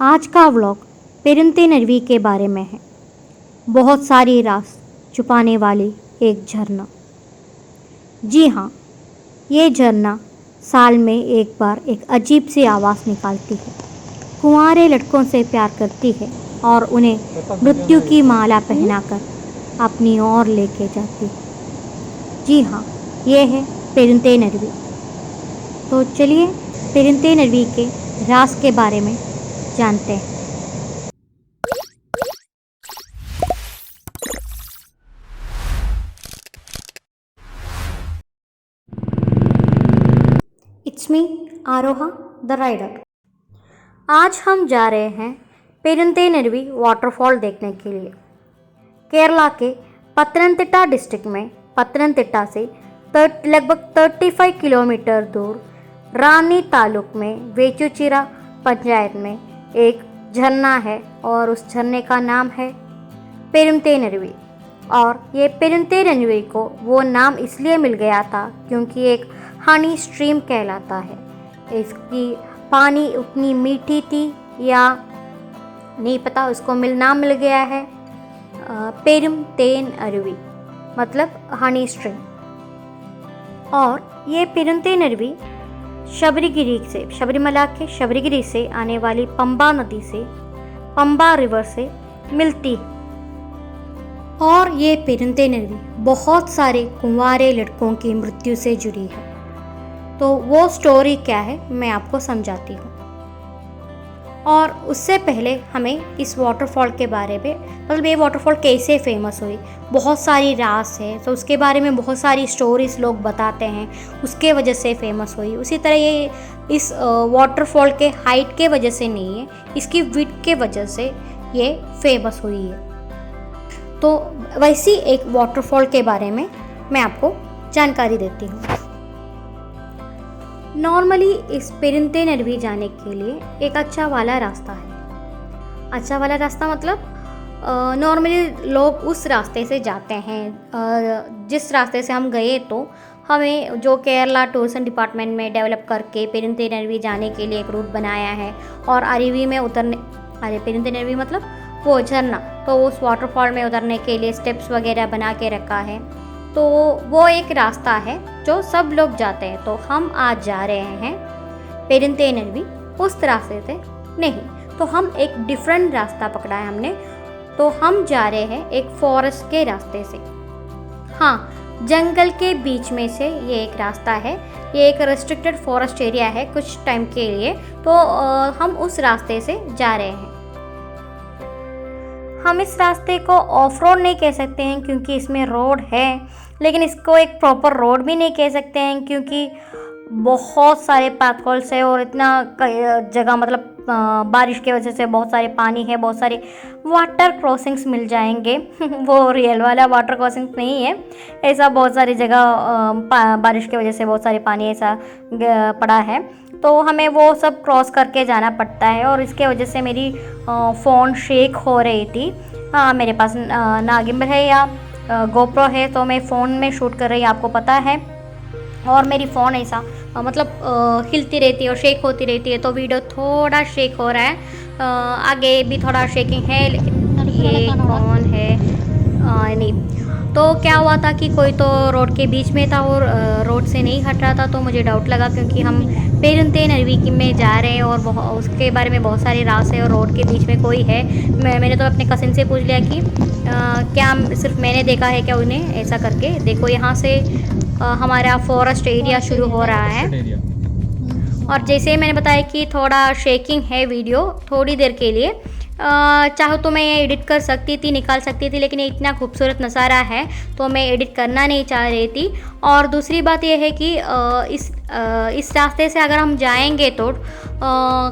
आज का व्लॉग पेरुंतेनरुवी के बारे में है। बहुत सारी रास छुपाने वाली एक झरना। जी हाँ, ये झरना साल में एक बार एक अजीब सी आवाज़ निकालती है, कुंवारे लड़कों से प्यार करती है और उन्हें मृत्यु की माला पहनाकर अपनी ओर लेके जाती है। जी हाँ, ये है पेरुंतेनरुवी। तो चलिए पेरुंतेनरुवी के राज के बारे में जानते हैं। It's me Aroha the rider. आज हम जा रहे हैं पेरुंतेनरुवी वाटरफॉल देखने के लिए। केरला के पत्तनमथिट्टा डिस्ट्रिक्ट में पत्तनमथिट्टा से लगभग 35 किलोमीटर दूर रानी तालुक में वेचूचिरा पंचायत में एक झरना है और उस झरने का नाम है पेरुंतेनरुवी। और ये पेरुंतेनरुवी को वो नाम इसलिए मिल गया था क्योंकि एक हनी स्ट्रीम कहलाता है। इसकी पानी उतनी मीठी थी या नहीं पता, उसको नाम मिल गया है पेरुंतेनरुवी, मतलब हनी स्ट्रीम। और ये पेरुंतेनरुवी शबरीमला के शबरीगिरी से आने वाली पंबा नदी से, पंबा रिवर से मिलती है। और ये पेरुंतेनरुवी बहुत सारे कुंवारे लड़कों की मृत्यु से जुड़ी है। तो वो स्टोरी क्या है मैं आपको समझाती हूँ। और उससे पहले हमें इस वाटरफॉल के बारे में, मतलब ये वाटरफॉल कैसे फेमस हुई, बहुत सारी रास है तो उसके बारे में बहुत सारी स्टोरीज लोग बताते हैं, उसके वजह से फेमस हुई। उसी तरह ये इस वाटरफॉल के हाइट के वजह से नहीं है, इसकी विड्थ के वजह से ये फेमस हुई है। तो वैसी एक वाटरफॉल के बारे में मैं आपको जानकारी देती हूँ। नॉर्मली इस पेरुंतेनरुवी जाने के लिए एक अच्छा वाला रास्ता है। अच्छा वाला रास्ता मतलब नॉर्मली लोग उस रास्ते से जाते हैं। जिस रास्ते से हम गए तो हमें जो केरला टूरिज्म डिपार्टमेंट में डेवलप करके पेरुंतेनरुवी जाने के लिए एक रूट बनाया है और अरुवी में पेरुंतेनरुवी मतलब वो झरना, तो उस वाटरफॉल में उतरने के लिए स्टेप्स वगैरह बना के रखा है। तो वो एक रास्ता है जो सब लोग जाते हैं। तो हम आज जा रहे हैं पेरुंतेनरुवी उस रास्ते से नहीं, तो हम एक डिफरेंट रास्ता पकड़ा है हमने। तो हम जा रहे हैं एक फॉरेस्ट के रास्ते से। हाँ, जंगल के बीच में से ये एक रास्ता है। ये एक रेस्ट्रिक्टेड फॉरेस्ट एरिया है कुछ टाइम के लिए, तो हम उस रास्ते से जा रहे हैं। हम इस रास्ते को ऑफ रोड नहीं कह सकते हैं क्योंकि इसमें रोड है, लेकिन इसको एक प्रॉपर रोड भी नहीं कह सकते हैं क्योंकि बहुत सारे पाथहोल्स है और इतना जगह, मतलब बारिश की वजह से बहुत सारे पानी है, बहुत सारे वाटर क्रॉसिंग्स मिल जाएंगे वो रियल वाला वाटर क्रॉसिंग्स नहीं है, ऐसा बहुत सारी जगह बारिश की वजह से बहुत सारे पानी ऐसा पड़ा है, तो हमें वो सब क्रॉस करके जाना पड़ता है। और इसके वजह से मेरी फ़ोन शेक हो रही थी। हाँ, मेरे पास ना गिम्बल है या गोप्रो है, तो मैं फ़ोन में शूट कर रही, आपको पता है। और मेरी फ़ोन ऐसा मतलब हिलती रहती है और शेक होती रहती है, तो वीडियो थोड़ा शेक हो रहा है। आगे भी थोड़ा शेकिंग है, लेकिन ये कौन है नहीं। तो क्या हुआ था कि कोई तो रोड के बीच में था और रोड से नहीं हट रहा था, तो मुझे डाउट लगा क्योंकि हम पेरुंतेनरुवी में जा रहे हैं और उसके बारे में बहुत सारी रास है और रोड के बीच में कोई है। मैंने तो अपने कज़िन से पूछ लिया कि क्या सिर्फ मैंने देखा है क्या उन्हें, ऐसा करके। देखो यहाँ से हमारा फॉरेस्ट एरिया शुरू हो रहा है। और जैसे मैंने बताया कि थोड़ा शेकिंग है वीडियो थोड़ी देर के लिए। चाहो तो मैं ये एडिट कर सकती थी, निकाल सकती थी, लेकिन ये इतना खूबसूरत नज़ारा है तो मैं एडिट करना नहीं चाह रही थी। और दूसरी बात यह है कि इस रास्ते से अगर हम जाएंगे तो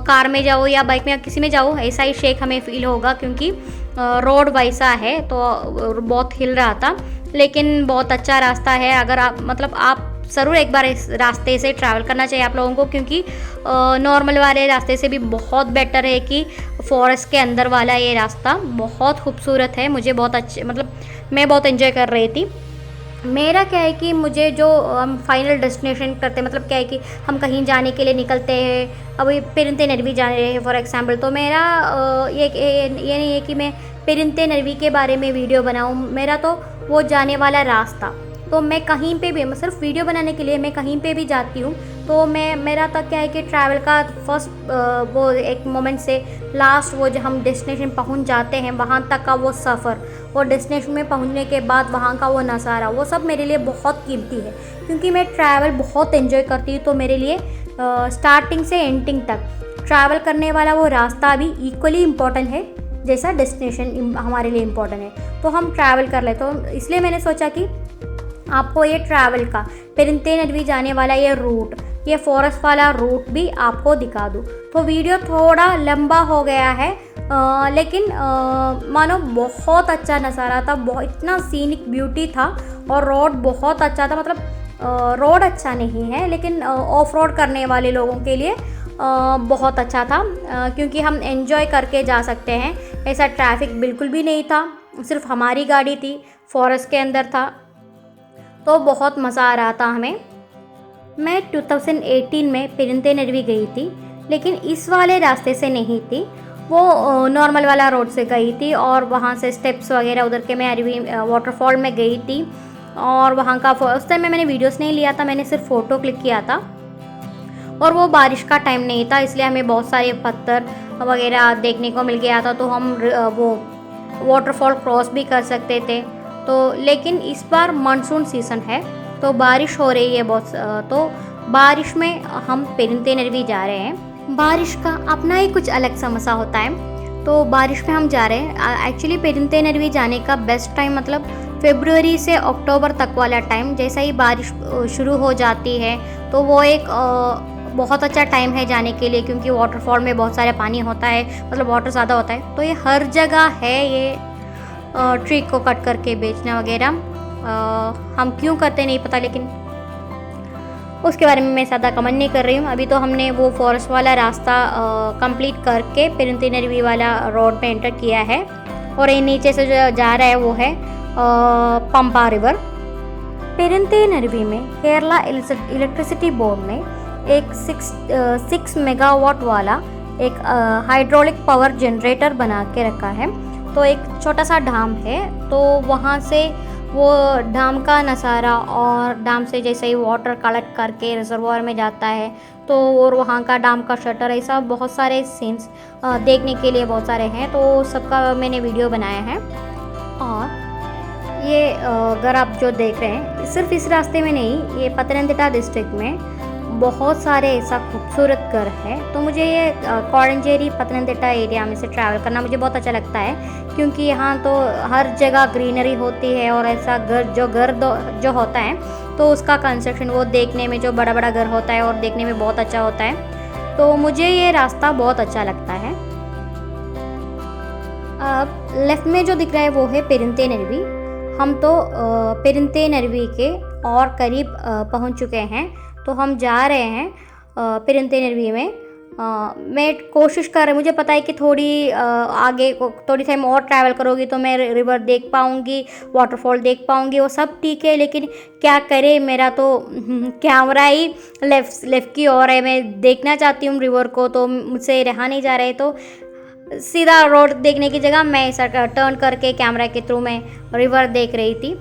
कार में जाओ या बाइक में या किसी में जाओ, ऐसा ही शेक हमें फील होगा क्योंकि रोड वैसा है, तो बहुत हिल रहा था। लेकिन बहुत अच्छा रास्ता है। अगर आप ज़रूर एक बार इस रास्ते से ट्रैवल करना चाहिए आप लोगों को, क्योंकि नॉर्मल वाले रास्ते से भी बहुत बेटर है कि फॉरेस्ट के अंदर वाला ये रास्ता बहुत खूबसूरत है। मुझे बहुत अच्छे, मतलब मैं बहुत एंजॉय कर रही थी। मेरा क्या है कि मुझे जो हम फाइनल डेस्टिनेशन करते हैं, मतलब क्या है कि हम कहीं जाने के लिए निकलते हैं, अभी पेरिंते नरवी जा रहे हैं फॉर एग्जांपल, तो मेरा ये नहीं है कि मैं पेरिंते नरवी के बारे में वीडियो बनाऊँ। मेरा तो वो जाने वाला रास्ता, तो मैं कहीं पे भी सिर्फ वीडियो बनाने के लिए मैं कहीं पे भी जाती हूँ, तो मेरा तक क्या है कि ट्रैवल का फर्स्ट वो एक मोमेंट से लास्ट वो जो हम डेस्टिनेशन पहुँच जाते हैं वहाँ तक का वो सफ़र और डेस्टिनेशन में पहुँचने के बाद वहाँ का वो नज़ारा, वो सब मेरे लिए बहुत कीमती है, क्योंकि मैं ट्रैवल बहुत एंजॉय करती हूँ। तो मेरे लिए स्टार्टिंग से एंडिंग तक ट्रैवल करने वाला वो रास्ता भी इक्वली इम्पॉर्टेंट है जैसा डेस्टिनेशन हमारे लिए इम्पॉर्टेंट है। तो हम ट्रैवल कर ले, तो इसलिए मैंने सोचा कि आपको ये ट्रैवल का पेरिंते नरवी जाने वाला ये रूट, ये फॉरेस्ट वाला रूट भी आपको दिखा दूँ। तो वीडियो थोड़ा लंबा हो गया है, लेकिन मानो बहुत अच्छा नज़ारा था, बहुत इतना सीनिक ब्यूटी था और रोड बहुत अच्छा था। मतलब रोड अच्छा नहीं है, लेकिन ऑफ रोड करने वाले लोगों के लिए बहुत अच्छा था, क्योंकि हम एंजॉय करके जा सकते हैं। ऐसा ट्रैफिक बिल्कुल भी नहीं था, सिर्फ हमारी गाड़ी थी, फॉरेस्ट के अंदर था, तो बहुत मज़ा आ रहा था हमें। मैं 2018 में पेरिंते नरवी गई थी, लेकिन इस वाले रास्ते से नहीं थी, वो नॉर्मल वाला रोड से गई थी और वहाँ से स्टेप्स वगैरह उधर के मैं अरवी वाटरफॉल में गई थी। और वहाँ का उस टाइम में मैंने वीडियोस नहीं लिया था, मैंने सिर्फ फ़ोटो क्लिक किया था, और वो बारिश का टाइम नहीं था, इसलिए हमें बहुत सारे पत्थर वगैरह देखने को मिल गया था, तो हम वो वाटरफॉल क्रॉस भी कर सकते थे। तो लेकिन इस बार मानसून सीज़न है, तो बारिश हो रही है बहुत, तो बारिश में हम पेरिंते नरवी जा रहे हैं। बारिश का अपना ही कुछ अलग सा मज़ा होता है, तो बारिश में हम जा रहे हैं। एक्चुअली पेरिंते नरवी जाने का बेस्ट टाइम मतलब फरवरी से अक्टूबर तक वाला टाइम, जैसा ही बारिश शुरू हो जाती है तो वो एक बहुत अच्छा टाइम है जाने के लिए, क्योंकि वाटरफॉल में बहुत सारे पानी होता है, मतलब वाटर ज़्यादा होता है। तो ये हर जगह है, ये ट्री को कट करके बेचना वगैरह हम क्यों करते नहीं पता, लेकिन उसके बारे में मैं ज़्यादा कमेंट नहीं कर रही हूँ। अभी तो हमने वो फॉरेस्ट वाला रास्ता कंप्लीट करके पेरिंते नरवी वाला रोड पे एंटर किया है, और ये नीचे से जो जा रहा है वो है पंपा रिवर। पेरिंते नरवी में केरला इलेक्ट्रिसिटी बोर्ड ने एक 6 मेगावाट वाला एक हाइड्रोलिक पावर जनरेटर बना के रखा है। तो एक छोटा सा डैम है, तो वहाँ से वो डैम का नज़ारा, और डैम से जैसे ही वाटर कलेक्ट करके रिजर्वायर में जाता है, तो और वहाँ का डैम का शटर, ऐसा बहुत सारे सीन्स देखने के लिए बहुत सारे हैं, तो सबका मैंने वीडियो बनाया है। और ये अगर आप जो देख रहे हैं, सिर्फ इस रास्ते में नहीं, ये पतनमतिट्टा डिस्ट्रिक्ट में बहुत सारे ऐसा खूबसूरत घर है। तो मुझे ये कोडंजेरी पतनमतिट्टा एरिया में से ट्रैवल करना मुझे बहुत अच्छा लगता है, क्योंकि यहाँ तो हर जगह ग्रीनरी होती है, और ऐसा घर जो होता है तो उसका कंस्ट्रक्शन वो देखने में, जो बड़ा बड़ा घर होता है और देखने में बहुत अच्छा होता है। तो मुझे ये रास्ता बहुत अच्छा लगता है। अब लेफ़्ट में जो दिख रहा है वो है पेरिंते नरवी। हम तो पेरिंते नरवी के और करीब पहुँच चुके हैं, तो हम जा रहे हैं पेरिंते नरवी में। मैं कोशिश कर रही, मुझे पता है कि थोड़ी आगे थोड़ी टाइम और ट्रैवल करोगी तो मैं रिवर देख पाऊँगी, वाटरफॉल देख पाऊँगी, वो सब ठीक है, लेकिन क्या करें, मेरा तो कैमरा ही लेफ़्ट की ओर है। मैं देखना चाहती हूँ रिवर को, तो मुझसे रहा नहीं जा रहा है, तो सीधा रोड देखने की जगह मैं ऐसा टर्न करके कैमरा के थ्रू मैं रिवर देख रही थी।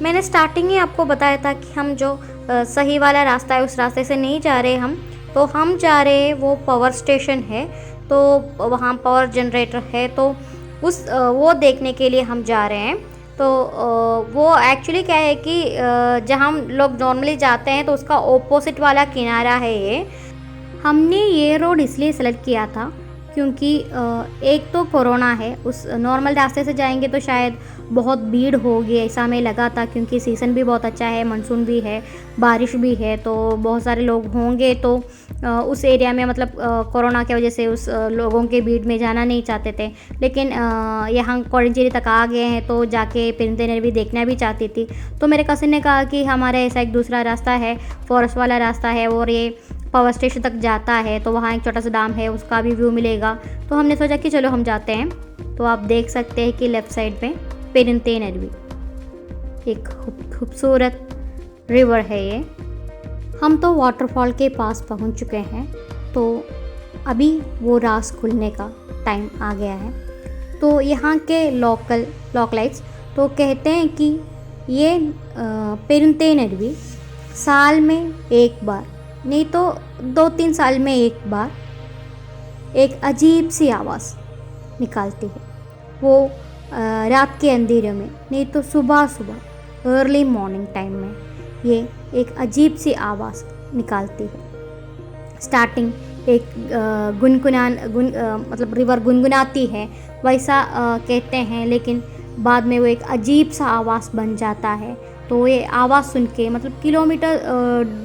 मैंने स्टार्टिंग ही आपको बताया था कि हम जो सही वाला रास्ता है उस रास्ते से नहीं जा रहे हम जा रहे हैं वो पावर स्टेशन है, तो वहाँ पावर जनरेटर है, तो वो देखने के लिए हम जा रहे हैं। तो वो एक्चुअली क्या है कि जहाँ हम लोग नॉर्मली जाते हैं तो उसका ऑपोजिट वाला किनारा है ये। हमने ये रोड इसलिए सेलेक्ट किया था क्योंकि एक तो कोरोना है, उस नॉर्मल रास्ते से जाएंगे तो शायद बहुत भीड़ होगी, ऐसा हमें लगा था, क्योंकि सीज़न भी बहुत अच्छा है, मानसून भी है, बारिश भी है, तो बहुत सारे लोग होंगे। तो उस एरिया में मतलब कोरोना की वजह से उस लोगों के भीड़ में जाना नहीं चाहते थे, लेकिन यहाँ कोडंजेरी तक आ गए हैं तो जाके पेरिंते नरवी देखना भी चाहती थी। तो मेरे कज़िन ने कहा कि हमारे ऐसा एक दूसरा रास्ता है, फॉरेस्ट वाला रास्ता है, और ये पावर स्टेशन तक जाता है, तो वहाँ एक छोटा सा डैम है, उसका भी व्यू मिलेगा। तो हमने सोचा कि चलो हम जाते हैं। तो आप देख सकते हैं कि लेफ़्ट साइड पे पेरिंते नरवी। एक खूबसूरत रिवर है ये। हम तो वाटरफॉल के पास पहुंच चुके हैं, तो अभी वो रास खुलने का टाइम आ गया है। तो यहाँ के लोकलाइट्स तो कहते हैं कि ये पेरुंतेनरुवी साल में एक बार, नहीं तो 2-3 साल में एक बार एक अजीब सी आवाज़ निकालती है। वो रात के अंधेरे में, नहीं तो सुबह सुबह अर्ली मॉर्निंग टाइम में ये एक अजीब सी आवाज़ निकालती है। स्टार्टिंग एक मतलब रिवर गुनगुनाती है वैसा कहते हैं, लेकिन बाद में वो एक अजीब सा आवाज़ बन जाता है। तो ये आवाज़ सुन के मतलब किलोमीटर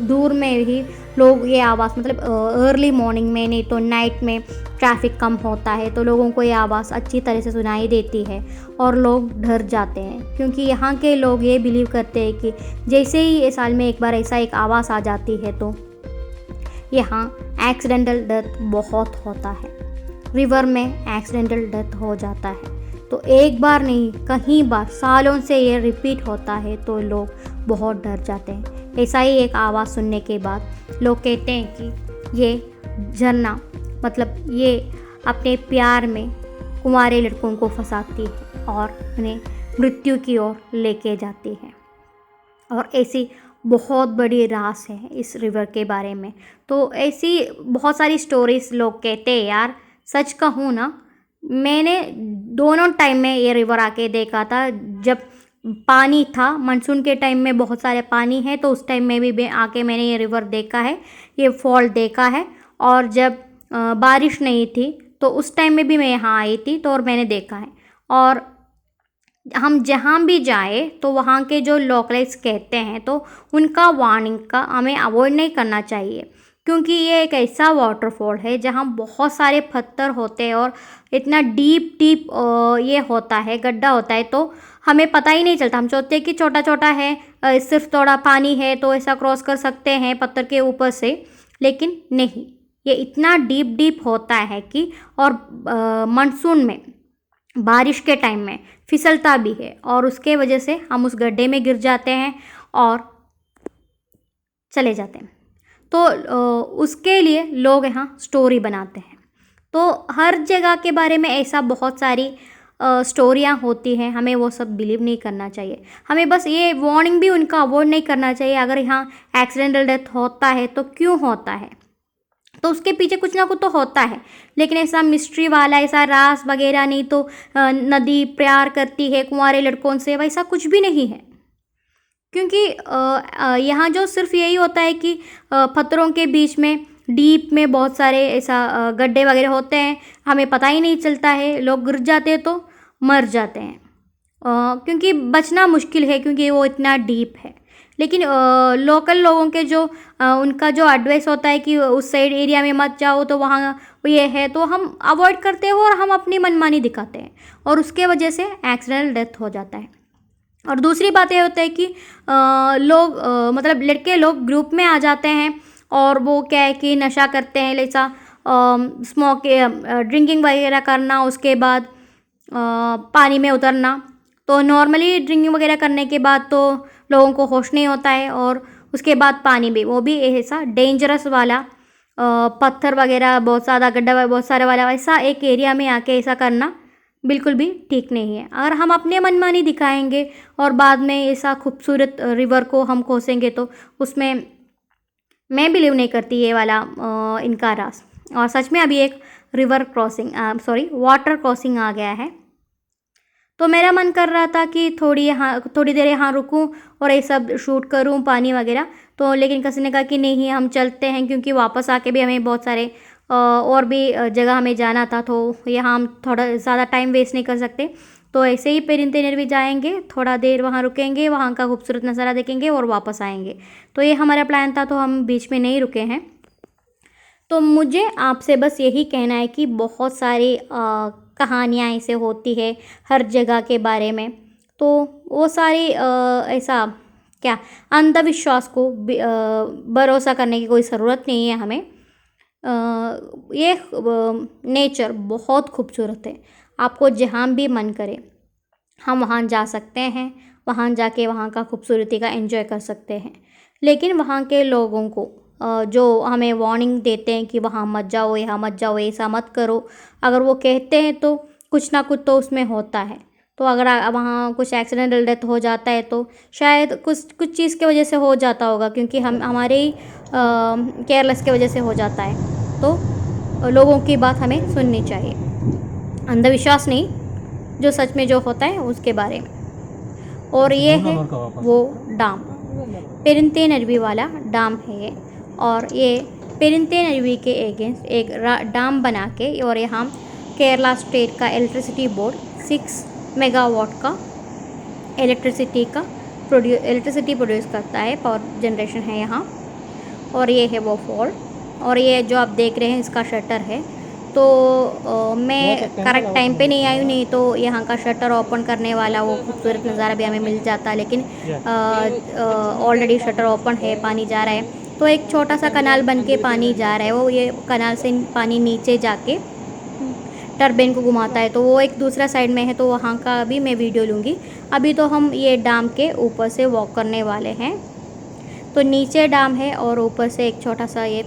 दूर में ही लोग ये आवाज़ मतलब अर्ली मॉर्निंग में, नहीं तो नाइट में ट्रैफिक कम होता है तो लोगों को ये आवाज़ अच्छी तरह से सुनाई देती है और लोग डर जाते हैं, क्योंकि यहाँ के लोग ये बिलीव करते हैं कि जैसे ही साल में एक बार ऐसा एक आवाज़ आ जाती है तो यहाँ एक्सीडेंटल डेथ बहुत होता है। रिवर में एक्सीडेंटल डेथ हो जाता है। तो एक बार नहीं, कई बार सालों से ये रिपीट होता है तो लोग बहुत डर जाते हैं। ऐसा ही एक आवाज़ सुनने के बाद लोग कहते हैं कि ये झरना मतलब ये अपने प्यार में कुंवारे लड़कों को फंसाती है और उन्हें मृत्यु की ओर लेके जाती है। और ऐसी बहुत बड़ी रास है इस रिवर के बारे में। तो ऐसी बहुत सारी स्टोरीज लोग कहते हैं यार। सच कहूँ ना, मैंने दोनों टाइम में ये रिवर आके देखा था। जब पानी था, मानसून के टाइम में बहुत सारे पानी है तो उस टाइम में भी आके मैंने ये रिवर देखा है, ये फॉल देखा है। और जब बारिश नहीं थी तो उस टाइम में भी मैं यहाँ आई थी तो और मैंने देखा है। और हम जहाँ भी जाए तो वहाँ के जो लोकलाइट्स कहते हैं तो उनका वार्निंग का हमें अवॉइड नहीं करना चाहिए, क्योंकि ये एक ऐसा वाटरफॉल है जहाँ बहुत सारे पत्थर होते हैं और इतना डीप ये होता है, गड्ढा होता है, तो हमें पता ही नहीं चलता। हम सोचते हैं कि छोटा छोटा है, सिर्फ थोड़ा पानी है तो ऐसा क्रॉस कर सकते हैं पत्थर के ऊपर से, लेकिन नहीं, ये इतना डीप होता है कि और मानसून में बारिश के टाइम में फिसलता भी है और उसके वजह से हम उस गड्ढे में गिर जाते हैं और चले जाते हैं। तो उसके लिए लोग यहाँ स्टोरी बनाते हैं। तो हर जगह के बारे में ऐसा बहुत सारी स्टोरियाँ होती हैं, हमें वो सब बिलीव नहीं करना चाहिए। हमें बस ये वार्निंग भी उनका अवॉइड नहीं करना चाहिए। अगर यहाँ एक्सीडेंटल डेथ होता है तो क्यों होता है, तो उसके पीछे कुछ ना कुछ तो होता है, लेकिन ऐसा मिस्ट्री वाला ऐसा रास वगैरह नहीं तो नदी प्यार करती है कुंवारे लड़कों से, वैसा कुछ भी नहीं है। क्योंकि यहाँ जो सिर्फ यही होता है कि पत्थरों के बीच में डीप में बहुत सारे ऐसा गड्ढे वगैरह होते हैं, हमें पता ही नहीं चलता है, लोग गिर जाते हैं तो मर जाते हैं, क्योंकि बचना मुश्किल है क्योंकि वो इतना डीप है। लेकिन लोकल लोगों के जो उनका जो एडवाइस होता है कि उस साइड एरिया में मत जाओ, तो वहाँ ये है, तो हम अवॉइड करते हो और हम अपनी मनमानी दिखाते हैं और उसके वजह से एक्सीडेंटल डेथ हो जाता है। और दूसरी बात ये होता है कि लोग मतलब लड़के लोग ग्रुप में आ जाते हैं और वो क्या है कि नशा करते हैं, जैसा स्मोक ड्रिंकिंग वगैरह करना, उसके बाद पानी में उतरना। तो नॉर्मली ड्रिंकिंग वगैरह करने के बाद तो लोगों को होश नहीं होता है, और उसके बाद पानी भी, वो भी ऐसा डेंजरस वाला पत्थर वगैरह बहुत ज़्यादा गड्ढा बहुत सारे वाला ऐसा एक एरिया में आके ऐसा करना बिल्कुल भी ठीक नहीं है। अगर हम अपने मनमानी दिखाएंगे और बाद में ऐसा खूबसूरत रिवर को हम कोसेंगे तो उसमें मैं बिलीव नहीं करती ये वाला इनका रास। और सच में अभी एक वाटर क्रॉसिंग आ गया है, तो मेरा मन कर रहा था कि थोड़ी देर यहाँ रुकूं और ये सब शूट करूं पानी वगैरह, तो लेकिन किसी ने कहा कि नहीं हम चलते हैं, क्योंकि वापस आके भी हमें बहुत सारे और भी जगह हमें जाना था, तो यहाँ हम थोड़ा ज़्यादा टाइम वेस्ट नहीं कर सकते। तो ऐसे ही पेरिंतेनरुवी जाएंगे, थोड़ा देर वहाँ रुकेंगे, वहाँ का खूबसूरत नज़ारा देखेंगे और वापस आएंगे। तो ये हमारा प्लान था, तो हम बीच में नहीं रुके हैं। तो मुझे आपसे बस यही कहना है कि बहुत सारी कहानियाँ ऐसे होती है हर जगह के बारे में, तो वो सारी ऐसा क्या अंधविश्वास को भरोसा करने की कोई ज़रूरत नहीं है हमें। ये नेचर बहुत खूबसूरत है, आपको जहाँ भी मन करे हम वहाँ जा सकते हैं, वहाँ जाके वहाँ का खूबसूरती का एंजॉय कर सकते हैं। लेकिन वहाँ के लोगों को जो हमें वार्निंग देते हैं कि वहाँ मत जाओ, यहाँ मत जाओ, ऐसा मत करो, अगर वो कहते हैं तो कुछ ना कुछ तो उसमें होता है। तो अगर वहाँ कुछ एक्सीडेंटल डेथ हो जाता है तो शायद कुछ कुछ चीज़ की वजह से हो जाता होगा, क्योंकि हम हमारे ही केयरलेस की वजह से हो जाता है। तो लोगों की बात हमें सुननी चाहिए, अंधविश्वास नहीं, जो सच में जो होता है उसके बारे में। और ये है वो डाम, पेरिंते नरवी वाला डाम है ये। और ये पेरिंते नरवी के अगेंस्ट एक डाम बना के, और यहाँ केरला स्टेट का इलेक्ट्रिसिटी बोर्ड 6 मेगावाट का इलेक्ट्रिसिटी प्रोड्यूस करता है, पावर जनरेशन है यहाँ। और ये है वो फॉल, और ये जो आप देख रहे हैं इसका शटर है। तो मैं करेक्ट टाइम पे नहीं आई हूँ, नहीं तो यहाँ का शटर ओपन करने वाला वो खूबसूरत नज़ारा भी हमें मिल जाता, लेकिन ऑलरेडी शटर ओपन है, पानी जा रहा है। तो एक छोटा सा कनाल बन के पानी जा रहा है, वो ये कनाल से पानी नीचे जाके टरबाइन को घुमाता है, तो वो एक दूसरा साइड में है, तो वहाँ का भी मैं वीडियो लूँगी। अभी तो हम ये डैम के ऊपर से वॉक करने वाले हैं। तो नीचे डैम है और ऊपर से एक छोटा सा ये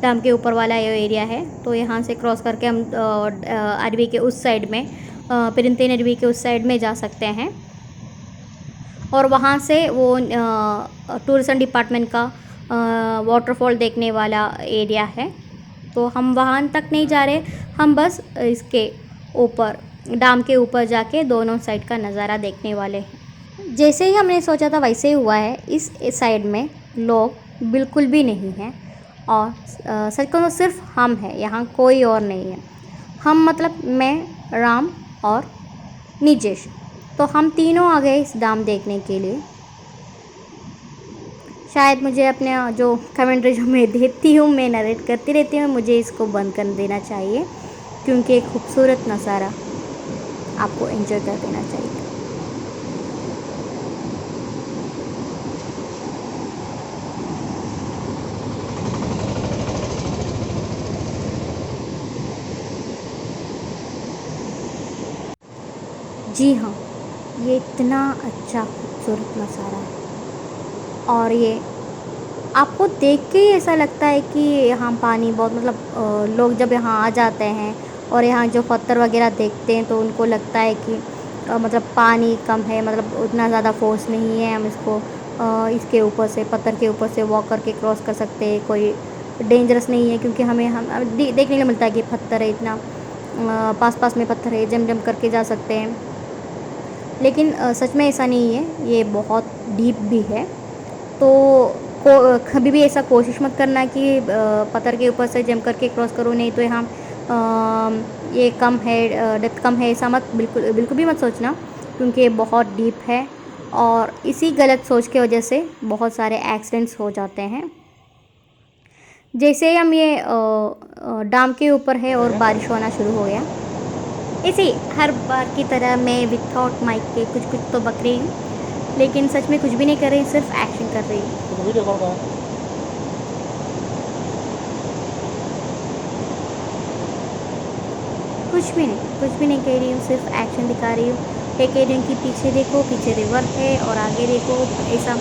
डैम के ऊपर वाला ये एरिया है। तो यहाँ से क्रॉस करके हम अरवी के उस साइड में, पेरिंते नरवी के उस साइड में जा सकते हैं। और वहाँ से वो टूरिज़्म डिपार्टमेंट का वाटरफॉल देखने वाला एरिया है। तो हम वहाँ तक नहीं जा रहे, हम बस इसके ऊपर, डैम के ऊपर जाके दोनों साइड का नज़ारा देखने वाले हैं। जैसे ही हमने सोचा था वैसे ही हुआ है। इस साइड में लोग बिल्कुल भी नहीं हैं, और सच कहूँ तो सिर्फ हम हैं यहाँ, कोई और नहीं है। हम मतलब मैं, राम और निजेश, तो हम तीनों आ गए इस डैम देखने के लिए। शायद मुझे अपने जो कमेंट्री जो मैं देती हूँ, मैं नरेट करती रहती हूँ, मुझे इसको बंद कर देना चाहिए, क्योंकि एक खूबसूरत नज़ारा आपको एंजॉय कर देना चाहिए। जी हाँ, ये इतना अच्छा खूबसूरत नज़ारा है, और ये आपको देख के ही ऐसा लगता है कि यहाँ पानी बहुत, मतलब लोग जब यहाँ आ जाते हैं और यहाँ जो पत्थर वगैरह देखते हैं तो उनको लगता है कि मतलब पानी कम है, मतलब उतना ज़्यादा फोर्स नहीं है, हम इसको इसके ऊपर से, पत्थर के ऊपर से वॉक करके क्रॉस कर सकते हैं, कोई डेंजरस नहीं है, क्योंकि हमें देखने को मिलता है कि पत्थर है, इतना पास पास में पत्थर है, जम करके जा सकते हैं। लेकिन सच में ऐसा नहीं है, ये बहुत डीप भी है। तो कभी भी ऐसा कोशिश मत करना कि पत्थर के ऊपर से जम करके क्रॉस करो, नहीं तो यहाँ ये कम है, डेप्थ कम है, ऐसा मत, बिल्कुल भी मत सोचना, क्योंकि ये बहुत डीप है। और इसी गलत सोच की वजह से बहुत सारे एक्सीडेंट्स हो जाते हैं। जैसे ही हम ये डैम के ऊपर है और बारिश होना शुरू हो गया, इसी हर बार की तरह मैं विथआउट माइक के कुछ तो बक रही हूँ, लेकिन सच में कुछ भी नहीं कर रही, सिर्फ एक्शन कर रही हूँ। कुछ भी नहीं कह रही हूँ, सिर्फ एक्शन दिखा रही हूँ। ये कह रही हूँ कि पीछे देखो, पीछे रिवर है, और आगे देखो, ऐसा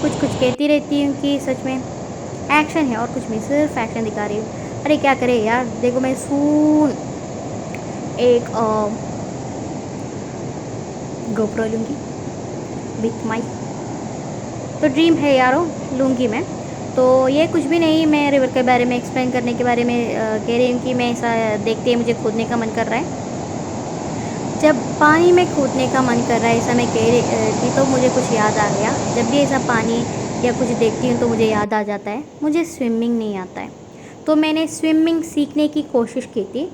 कुछ कहती रहती हूँ कि सच में एक्शन है और कुछ नहीं, सिर्फ एक्शन दिखा रही हूँ। अरे क्या करे यार, देखो मैं सून एक गोप्रो लूँगी विथ माइक, तो ड्रीम है यारो, लूँगी मैं। तो ये कुछ भी नहीं, मैं रिवर के बारे में एक्सप्लेन करने के बारे में कह रही हूँ कि मैं ऐसा देखते ही मुझे कूदने का मन कर रहा है। जब पानी में कूदने का मन कर रहा है, ऐसा मैं कह रही थी, तो मुझे कुछ याद आ गया। जब भी ऐसा पानी या कुछ देखती हूँ तो मुझे याद आ जाता है, मुझे स्विमिंग नहीं आता है। तो मैंने स्विमिंग सीखने की कोशिश की थी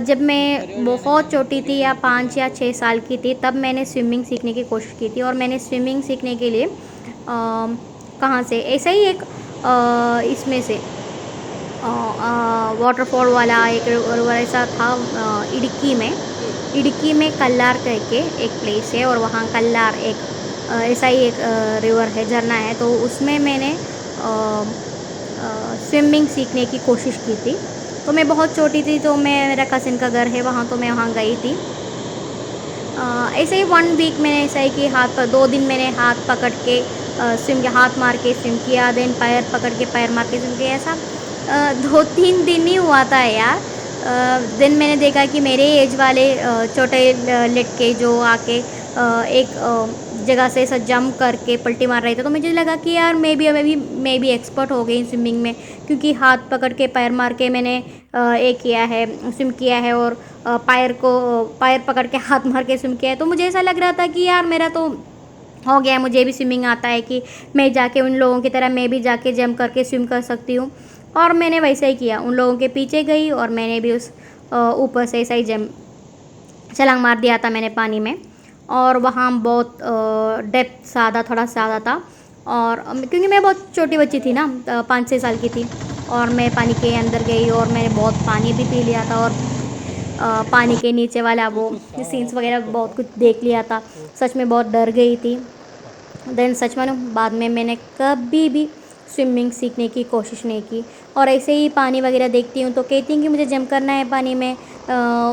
जब मैं बहुत छोटी थी, या 5 या 6 साल की थी, तब मैंने स्विमिंग सीखने की कोशिश की थी। और मैंने स्विमिंग सीखने के लिए कहाँ से, ऐसा ही एक इसमें से वाटरफॉल वाला एक रिवर ऐसा था, इडुक्की में कल्लार करके एक प्लेस है, और वहाँ कल्लार एक ऐसा ही एक रिवर है, झरना है। तो उसमें मैंने स्विमिंग सीखने की कोशिश की थी। तो मैं बहुत छोटी थी, तो मेरा कज़िन का घर है वहाँ, तो मैं वहाँ गई थी। ऐसे ही 1 वीक मैंने ऐसा ही कि 2 दिन मैंने हाथ पकड़ के हाथ मार के स्विम किया, देन पैर पकड़ के पैर मार के स्विम किया। ऐसा 2-3 दिन ही हुआ था यार। देन मैंने देखा कि मेरे एज वाले छोटे लड़के जो आके एक जगह से ऐसा जंप करके पलटी मार रहे थे, तो मुझे लगा कि यार मैं भी एक्सपर्ट हो गई स्विमिंग में, क्योंकि हाथ पकड़ के पैर मार के मैंने ये किया है, स्विम किया है, और पैर पकड़ के हाथ मार के स्विम किया है। तो मुझे ऐसा लग रहा था कि यार मेरा तो हो गया, मुझे भी स्विमिंग आता है, कि मैं जाके उन लोगों की तरह मैं भी जाके जंप करके स्विम कर सकती हूँ। और मैंने वैसे ही किया, उन लोगों के पीछे गई और मैंने भी उस ऊपर से ऐसा ही छलांग मार दिया था मैंने पानी में। और वहाँ बहुत डेप्थ ज़्यादा, थोड़ा ज़्यादा था। और क्योंकि मैं बहुत छोटी बच्ची थी ना, 5-6 साल की थी, और मैं पानी के अंदर गई और मैंने बहुत पानी भी पी लिया था, और पानी के नीचे वाला वो सीन्स वगैरह बहुत कुछ देख लिया था। सच में बहुत डर गई थी। देन सच में बाद में मैंने कभी भी स्विमिंग सीखने की कोशिश नहीं की, और ऐसे ही पानी वगैरह देखती हूँ तो कहती हूँ कि मुझे जंप करना है पानी में,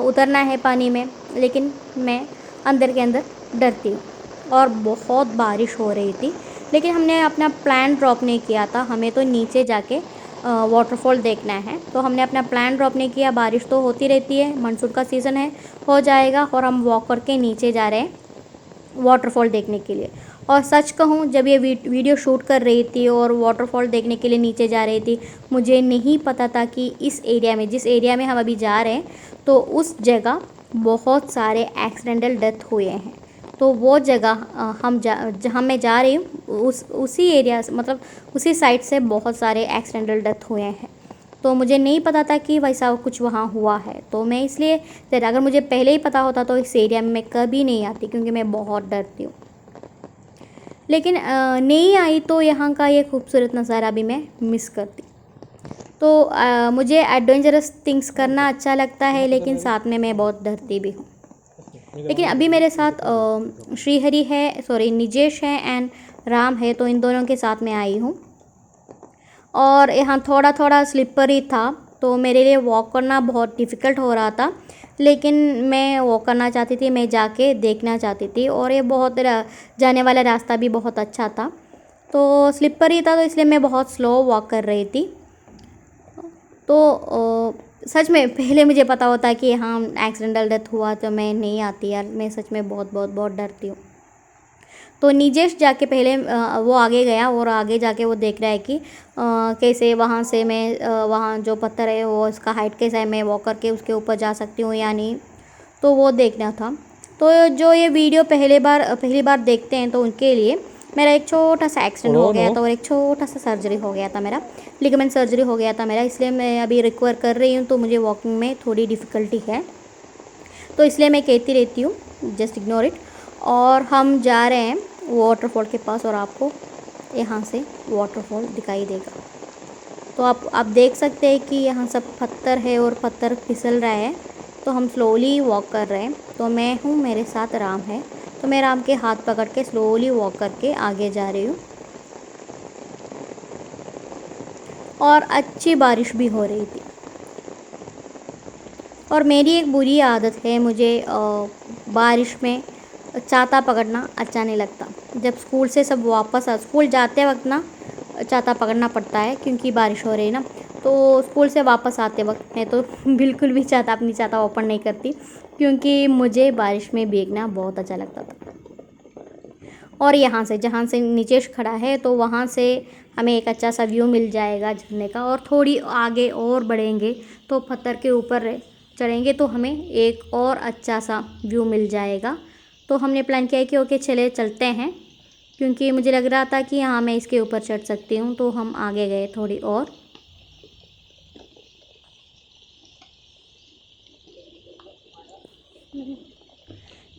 उतरना है पानी में, लेकिन मैं अंदर के अंदर डरती हूँ। और बहुत बारिश हो रही थी, लेकिन हमने अपना प्लान ड्रॉप नहीं किया था, हमें तो नीचे जाके वाटरफॉल देखना है, तो हमने अपना प्लान ड्रॉप नहीं किया। बारिश तो होती रहती है, मानसून का सीज़न है, हो जाएगा, और हम वॉक करके नीचे जा रहे हैं वाटरफॉल देखने के लिए। और सच कहूँ, जब ये वीडियो शूट कर रही थी और वाटरफॉल देखने के लिए नीचे जा रही थी, मुझे नहीं पता था कि इस एरिया में, जिस एरिया में हम अभी जा रहे हैं, तो उस जगह बहुत सारे एक्सीडेंटल डेथ हुए हैं। तो वो जगह जहाँ मैं जा रही हूँ, उसी एरिया से, मतलब उसी साइड से बहुत सारे एक्सीडेंटल डेथ हुए हैं। तो मुझे नहीं पता था कि वैसा कुछ वहाँ हुआ है, तो मैं इसलिए, अगर मुझे पहले ही पता होता तो इस एरिया में मैं कभी नहीं आती, क्योंकि मैं बहुत डरती हूँ। लेकिन नहीं आई तो यहाँ का ये खूबसूरत नज़ारा भी मैं मिस करती। तो मुझे एडवेंचरस थिंग्स करना अच्छा लगता है, लेकिन साथ में मैं बहुत डरती भी हूँ। लेकिन अभी मेरे साथ श्रीहरि है, सॉरी निजेश है, एंड राम है, तो इन दोनों के साथ मैं आई हूँ। और यहाँ थोड़ा थोड़ा स्लिपरी था, तो मेरे लिए वॉक करना बहुत डिफ़िकल्ट हो रहा था, लेकिन मैं वॉक करना चाहती थी, मैं जाके देखना चाहती थी, और ये जाने वाला रास्ता भी बहुत अच्छा था। तो स्लिपरी था, तो इसलिए मैं बहुत स्लो वॉक कर रही थी। तो सच में पहले मुझे पता होता कि हाँ एक्सीडेंटल डेथ हुआ तो मैं नहीं आती यार, मैं सच में बहुत बहुत बहुत डरती हूँ। तो निजेश जाके पहले वो आगे गया, और आगे जाके वो देख रहा है कि कैसे वहाँ से मैं वहाँ जो पत्थर है वो उसका हाइट कैसा है, मैं वॉक करके उसके ऊपर जा सकती हूँ या नहीं, तो वो देखना था। तो जो ये वीडियो पहली बार देखते हैं, तो उनके लिए मेरा एक छोटा सा एक्सीडेंट हो गया था, और एक छोटा सा सर्जरी हो गया था मेरा, लिगामेंट सर्जरी हो गया था मेरा, इसलिए मैं अभी रिकवर कर रही हूँ, तो मुझे वॉकिंग में थोड़ी डिफ़िकल्टी है, तो इसलिए मैं कहती रहती हूँ जस्ट इग्नोर इट। और हम जा रहे हैं वाटरफॉल के पास, और आपको यहाँ से वाटरफॉल दिखाई देगा। तो आप देख सकते हैं कि यहाँ सब पत्थर है और पत्थर फिसल रहा है, तो हम स्लोली वॉक कर रहे हैं। तो मैं हूँ, मेरे साथ राम है, तो मैं राम के हाथ पकड़ के स्लोली वॉक करके आगे जा रही हूँ। और अच्छी बारिश भी हो रही थी। और मेरी एक बुरी आदत है, मुझे बारिश में छाता पकड़ना अच्छा नहीं लगता। जब स्कूल से सब वापस स्कूल जाते वक्त ना छाता पकड़ना पड़ता है, क्योंकि बारिश हो रही है ना, तो स्कूल से वापस आते वक्त मैं तो बिल्कुल भी अपनी छाता ओपन नहीं करती, क्योंकि मुझे बारिश में भीगना बहुत अच्छा लगता था। और यहाँ से, जहाँ से नीचेश खड़ा है, तो वहाँ से हमें एक अच्छा सा व्यू मिल जाएगा झरने का। और थोड़ी आगे और बढ़ेंगे तो पत्थर के ऊपर चढ़ेंगे, तो हमें एक और अच्छा सा व्यू मिल जाएगा। तो हमने प्लान किया कि ओके चलते हैं, क्योंकि मुझे लग रहा था कि हाँ मैं इसके ऊपर चढ़ सकती हूँ, तो हम आगे गए थोड़ी और।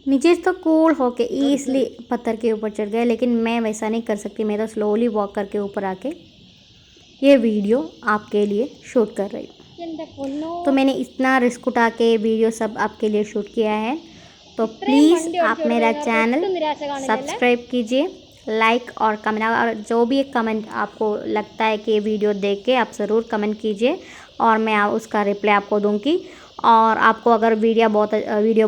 नीचे तो कूल होके ईज़िली पत्थर के ऊपर चढ़ गए, लेकिन मैं वैसा नहीं कर सकती, मैं तो स्लोली वॉक करके ऊपर आके ये वीडियो आपके लिए शूट कर रही हूँ। तो मैंने इतना रिस्क उठा के वीडियो सब आपके लिए शूट किया है, तो प्लीज़ आप मेरा चैनल सब्सक्राइब कीजिए, लाइक और कमेंट, और जो भी एक कमेंट आपको लगता है कि वीडियो देख के आप ज़रूर कमेंट कीजिए, और मैं उसका रिप्लाई आपको दूंगी। और आपको अगर वीडियो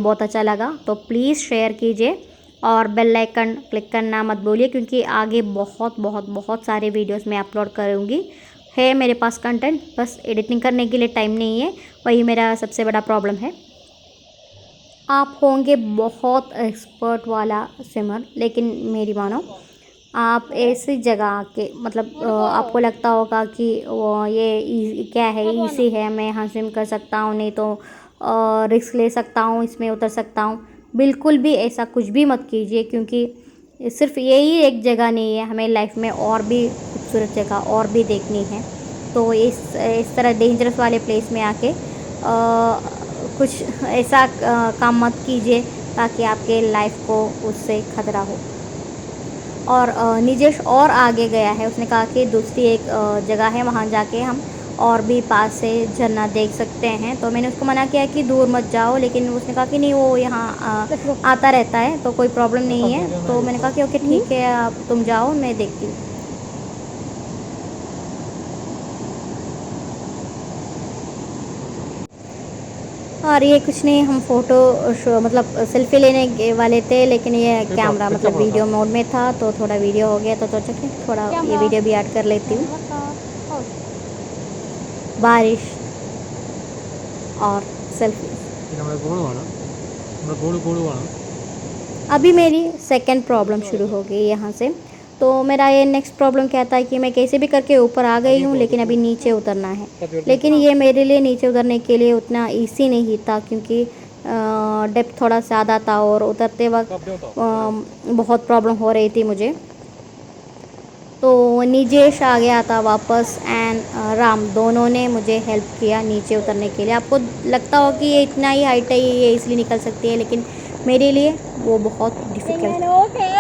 बहुत अच्छा लगा तो प्लीज़ शेयर कीजिए और बेल आइकन क्लिक करना मत भूलिए, क्योंकि आगे बहुत बहुत बहुत सारे वीडियोस मैं अपलोड करूँगी। है मेरे पास कंटेंट, बस एडिटिंग करने के लिए टाइम नहीं है, वही मेरा सबसे बड़ा प्रॉब्लम है। आप होंगे बहुत एक्सपर्ट वाला स्विमर, लेकिन मेरी मानो, आप ऐसी जगह के मतलब आपको लगता होगा कि वो ये क्या है, इजी है, मैं यहाँ स्विम कर सकता हूँ, नहीं तो रिस्क ले सकता हूँ, इसमें उतर सकता हूँ। बिल्कुल भी ऐसा कुछ भी मत कीजिए, क्योंकि सिर्फ यही एक जगह नहीं है, हमें लाइफ में और भी खूबसूरत जगह और भी देखनी है। तो इस तरह डेंजरस वाले प्लेस में आके कुछ ऐसा काम मत कीजिए ताकि आपके लाइफ को उससे खतरा हो। और निजेश और आगे गया है, उसने कहा कि दूसरी एक जगह है, वहाँ जाके हम और भी पास से झरना देख सकते हैं। तो मैंने उसको मना किया कि दूर मत जाओ, लेकिन उसने कहा कि नहीं, वो यहाँ आता रहता है तो कोई प्रॉब्लम नहीं है। तो मैंने कहा कि ओके ठीक है, आप तुम जाओ, मैं देखती हूँ। और ये कुछ नहीं, हम फ़ोटो मतलब सेल्फ़ी लेने वाले थे, लेकिन ये कैमरा मतलब वीडियो मोड में था, तो थोड़ा वीडियो हो गया, तो सोचा कि थोड़ा ये वीडियो भी ऐड कर लेती हूँ। बारिश और सेल्फी। अभी मेरी सेकंड प्रॉब्लम शुरू हो गई यहाँ से। तो मेरा ये नेक्स्ट प्रॉब्लम क्या था कि मैं कैसे भी करके ऊपर आ गई हूँ, लेकिन अभी नीचे उतरना है। लेकिन ये मेरे लिए नीचे उतरने के लिए उतना ईजी नहीं था, क्योंकि डेप्थ थोड़ा ज़्यादा था और उतरते वक्त बहुत प्रॉब्लम हो रही थी मुझे। तो निजेश आ गया था वापस एंड राम, दोनों ने मुझे हेल्प किया नीचे उतरने के लिए। आपको लगता हो कि ये इतना ही हाइट है, ये इसलिए निकल सकती है, लेकिन मेरे लिए वो बहुत डिफ़िकल्ट है।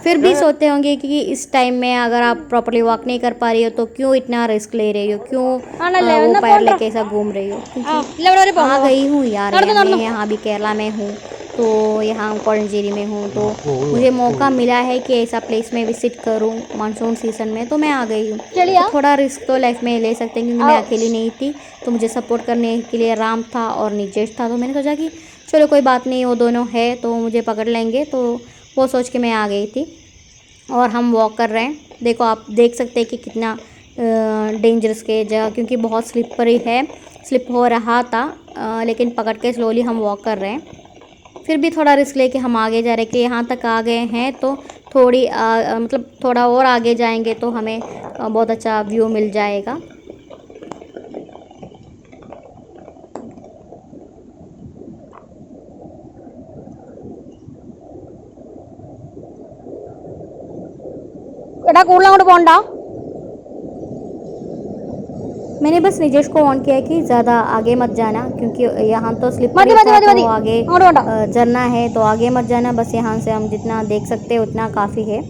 फिर भी सोचते होंगे कि इस टाइम में अगर आप प्रॉपर्ली वॉक नहीं कर पा रही हो तो क्यों इतना रिस्क ले रही हो, क्यों वो पैर लेके ऐसा घूम रही हो। क्योंकि आ गई हूँ यार, मैं यहाँ भी केरला में हूँ, तो यहाँ कोरंजेरी में हूँ, तो मुझे मौका मिला है कि ऐसा प्लेस में विजिट करूँ मानसून सीज़न में, तो मैं आ गई हूँ। तो थोड़ा रिस्क तो लाइफ में ले सकते हैं, क्योंकि मैं अकेली नहीं थी, तो मुझे सपोर्ट करने के लिए राम था और निजेश था। तो मैंने सोचा कि चलो कोई बात नहीं, वो दोनों है तो मुझे पकड़ लेंगे, तो वो सोच के मैं आ गई थी। और हम वॉक कर रहे हैं, देखो आप देख सकते हैं कि कितना डेंजरस के जगह, क्योंकि बहुत स्लिपरी है, स्लिप हो रहा था, लेकिन पकड़ के स्लोली हम वॉक कर रहे हैं। फिर भी थोड़ा रिस्क लेके हम आगे जा रहे हैं कि यहाँ तक आ गए हैं, तो थोड़ी मतलब थोड़ा और आगे जाएंगे तो हमें बहुत अच्छा व्यू मिल जाएगा। मैंने बस निजेश को ऑन किया कि ज़्यादा आगे मत जाना, क्योंकि यहाँ तो स्लिप तो आगे झरना है, तो आगे मत जाना, बस यहाँ से हम जितना देख सकते हैं उतना काफ़ी है।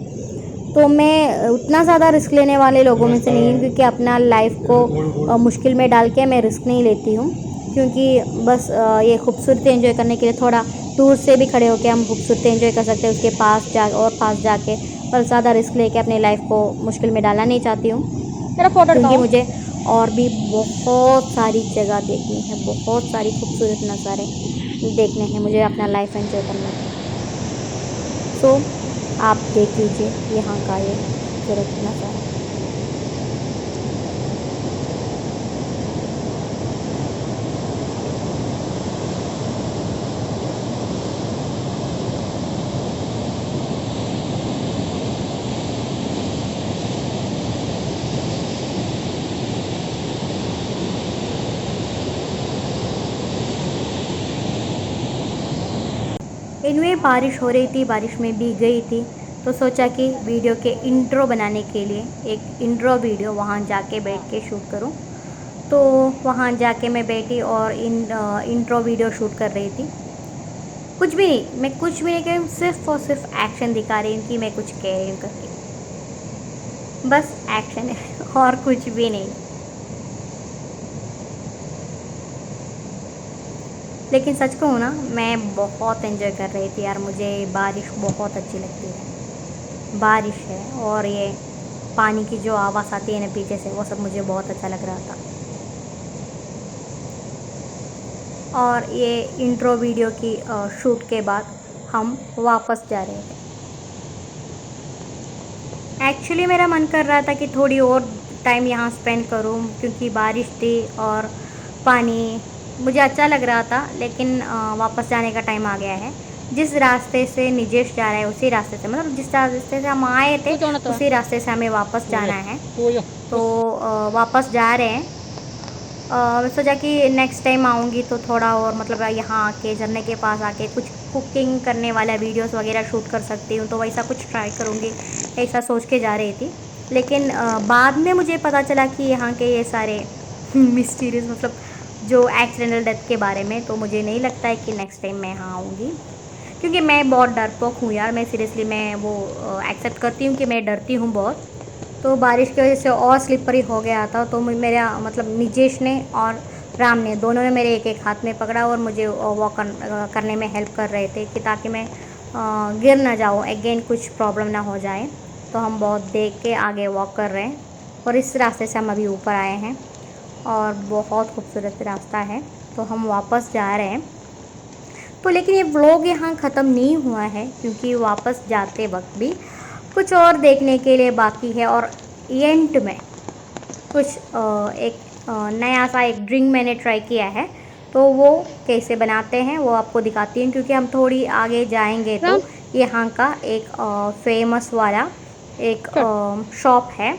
तो मैं उतना ज़्यादा रिस्क लेने वाले लोगों में से नहीं हूँ, क्योंकि अपना लाइफ को मुश्किल में डाल के मैं रिस्क नहीं लेती हूँ, क्योंकि बस ये खूबसूरती एंजॉय करने के लिए थोड़ा दूर से भी खड़े होकर हम खूबसूरती एंजॉय कर सकते हैं, उसके पास जाके, पर ज़्यादा रिस्क लेके अपने लाइफ को मुश्किल में डालना नहीं चाहती हूँ, क्योंकि मुझे और भी बहुत सारी जगह देखनी है, बहुत सारी खूबसूरत नज़ारे देखने हैं, मुझे अपना लाइफ एंजॉय करना है। सो आप देख लीजिए यहाँ का ये खूबसूरत नज़ारा। इनमें बारिश हो रही थी, बारिश में भीग गई थी, तो सोचा कि वीडियो के इंट्रो बनाने के लिए एक इंट्रो वीडियो वहाँ जाके बैठ के शूट करूँ। तो वहाँ जाके मैं बैठी और इंट्रो वीडियो शूट कर रही थी। कुछ भी नहीं, मैं कुछ भी नहीं कह रही हूँ, सिर्फ और सिर्फ एक्शन दिखा रही हूँ कि मैं कुछ कह रही हूँ करके, बस एक्शन है और कुछ भी नहीं। लेकिन सच कहूँ ना, मैं बहुत एंजॉय कर रही थी यार, मुझे बारिश बहुत अच्छी लगती है। बारिश है और ये पानी की जो आवाज़ आती है ना पीछे से, वो सब मुझे बहुत अच्छा लग रहा था। और ये इंट्रो वीडियो की शूट के बाद हम वापस जा रहे थे। एक्चुअली मेरा मन कर रहा था कि थोड़ी और टाइम यहाँ स्पेंड करूँ, क्योंकि बारिश थी और पानी मुझे अच्छा लग रहा था, लेकिन वापस जाने का टाइम आ गया है। जिस रास्ते से निजेश जा रहा है उसी रास्ते से, मतलब जिस रास्ते से हम आए थे उसी रास्ते से हमें वापस जाना है। तो वापस जा रहे हैं। मैं सोचा कि नेक्स्ट टाइम आऊँगी तो थोड़ा और मतलब यहाँ आके झरने के पास आके कुछ कुकिंग करने वाला वीडियोस वगैरह शूट कर सकती हूँ, तो वैसा कुछ ट्राई करूँगी, ऐसा सोच के जा रही थी। लेकिन बाद में मुझे पता चला कि यहाँ के ये सारे मिस्टीरियस मतलब जो एक्सीडेंटल डेथ के बारे में, तो मुझे नहीं लगता है कि नेक्स्ट टाइम मैं यहाँ आऊँगी, क्योंकि मैं बहुत डरपोक हूँ यार। मैं सीरियसली मैं वो एक्सेप्ट करती हूँ कि मैं डरती हूँ बहुत। तो बारिश की वजह से और स्लिपरी हो गया था, तो मेरा मतलब निजेश ने और राम ने दोनों ने मेरे एक एक हाथ में पकड़ा और मुझे वॉक करने में हेल्प कर रहे थे कि ताकि मैं गिर ना जाऊँ, अगेन कुछ प्रॉब्लम ना हो जाए। तो हम बहुत देख के आगे वॉक कर रहे हैं और इस रास्ते से हम अभी ऊपर आए हैं और बहुत खूबसूरत रास्ता है। तो हम वापस जा रहे हैं। तो लेकिन ये व्लॉग यहाँ ख़त्म नहीं हुआ है, क्योंकि वापस जाते वक्त भी कुछ और देखने के लिए बाकी है। और एंड में कुछ एक नया सा एक ड्रिंक मैंने ट्राई किया है, तो वो कैसे बनाते हैं वो आपको दिखाती हूँ, क्योंकि हम थोड़ी आगे जाएंगे तो यहाँ का एक फेमस वाला एक शॉप है।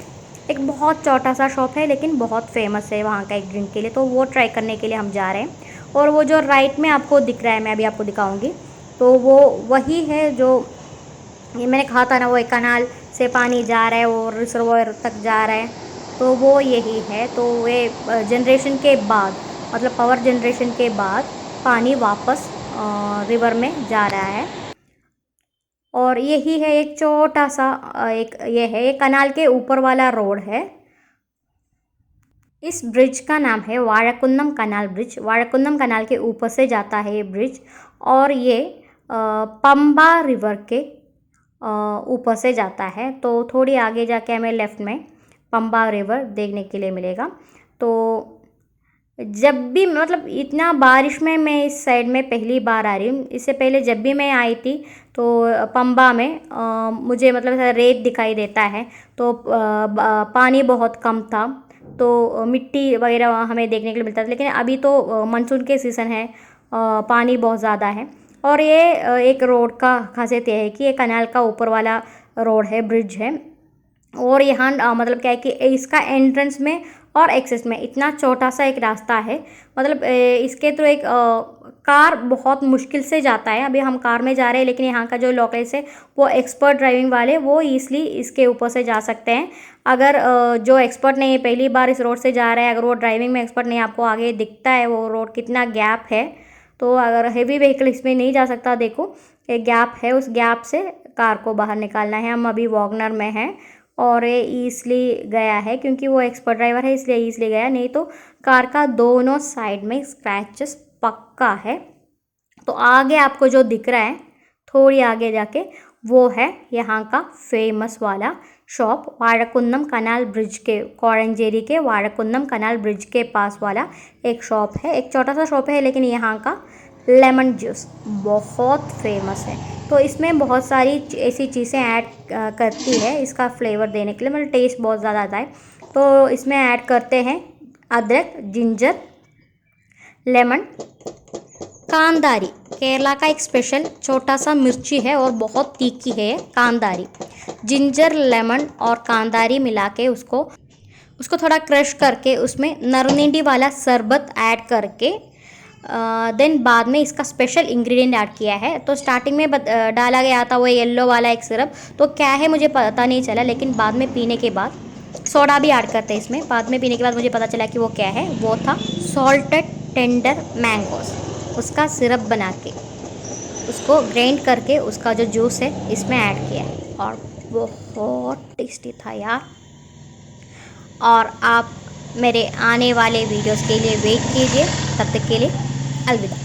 एक बहुत छोटा सा शॉप है लेकिन बहुत फेमस है वहाँ का एक ड्रिंक के लिए, तो वो ट्राई करने के लिए हम जा रहे हैं। और वो जो राइट में आपको दिख रहा है, मैं अभी आपको दिखाऊंगी, तो वो वही है जो ये मैंने कहा था ना, वो एक कनाल से पानी जा रहा है और रिजर्वोयर तक जा रहा है, तो वो यही है। तो ये जनरेशन के बाद मतलब पावर जनरेशन के बाद पानी वापस रिवर में जा रहा है। और यही है एक छोटा सा एक ये है, एक कनाल के ऊपर वाला रोड है। इस ब्रिज का नाम है वाळकुन्नम कनाल ब्रिज। वाळकुन्नम कनाल के ऊपर से जाता है ये ब्रिज, और ये पंबा रिवर के ऊपर से जाता है। तो थोड़ी आगे जाके हमें लेफ़्ट में पंबा रिवर देखने के लिए मिलेगा। तो जब भी मतलब इतना बारिश में मैं इस साइड में पहली बार आ रही हूँ। इससे पहले जब भी मैं आई थी तो पंबा में मुझे मतलब रेत दिखाई देता है, तो पानी बहुत कम था, तो मिट्टी वगैरह हमें देखने के लिए मिलता था। लेकिन अभी तो मानसून के सीज़न है, पानी बहुत ज़्यादा है। और ये एक रोड का खासियत यह है कि ये कनाल का ऊपर वाला रोड है, ब्रिज है। और यहाँ मतलब क्या है कि इसका एंट्रेंस में और एक्सेस में इतना छोटा सा एक रास्ता है, मतलब इसके थ्रू एक कार बहुत मुश्किल से जाता है। अभी हम कार में जा रहे हैं, लेकिन यहाँ का जो लोकल्स है वो एक्सपर्ट ड्राइविंग वाले वो ईज़िली इसके ऊपर से जा सकते हैं। अगर जो एक्सपर्ट नहीं है, पहली बार इस रोड से जा रहा है, अगर वो ड्राइविंग में एक्सपर्ट नहीं है, आपको आगे दिखता है वो रोड कितना गैप है, तो अगर हेवी व्हीकल इसमें नहीं जा सकता। देखो एक गैप है, उस गैप से कार को बाहर निकालना है। हम अभी वॉगनर में हैं और ये ईज़िली गया है, क्योंकि वो एक्सपर्ट ड्राइवर है इसलिए ईज़िली गया, नहीं तो कार का दोनों साइड में स्क्रैचेस पक्का है। तो आगे आपको जो दिख रहा है थोड़ी आगे जाके, वो है यहाँ का फेमस वाला शॉप वाळकुन्नम कनाल ब्रिज के, कोरंजेरी के वाळकुन्नम कनाल ब्रिज के पास वाला एक शॉप है। एक छोटा सा शॉप है, लेकिन यहाँ का लेमन जूस बहुत फेमस है। तो इसमें बहुत सारी ऐसी चीज़ें ऐड करती है इसका फ्लेवर देने के लिए, मतलब टेस्ट बहुत ज़्यादा आता है। तो इसमें ऐड करते हैं अदरक, जिंजर, लेमन, कांदारी। केरला का एक स्पेशल छोटा सा मिर्ची है और बहुत तीखी है कांदारी। जिंजर, लेमन और कांदारी मिला के उसको थोड़ा क्रश करके उसमें नरनिंडी वाला शरबत ऐड करके देन बाद में इसका स्पेशल इंग्रेडिएंट ऐड किया है। तो स्टार्टिंग में डाला गया था वो येलो वाला एक सिरप, तो क्या है मुझे पता नहीं चला, लेकिन बाद में पीने के बाद सोडा भी ऐड करते हैं इसमें। बाद में पीने के बाद मुझे पता चला कि वो क्या है, वो था सॉल्टेड टेंडर मैंगोस। उसका सिरप बना के उसको ग्राइंड करके उसका जो जूस है इसमें ऐड किया है, और बहुत टेस्टी था यार। और आप मेरे आने वाले वीडियोस के लिए वेट कीजिए। तब तक के लिए अलविदा।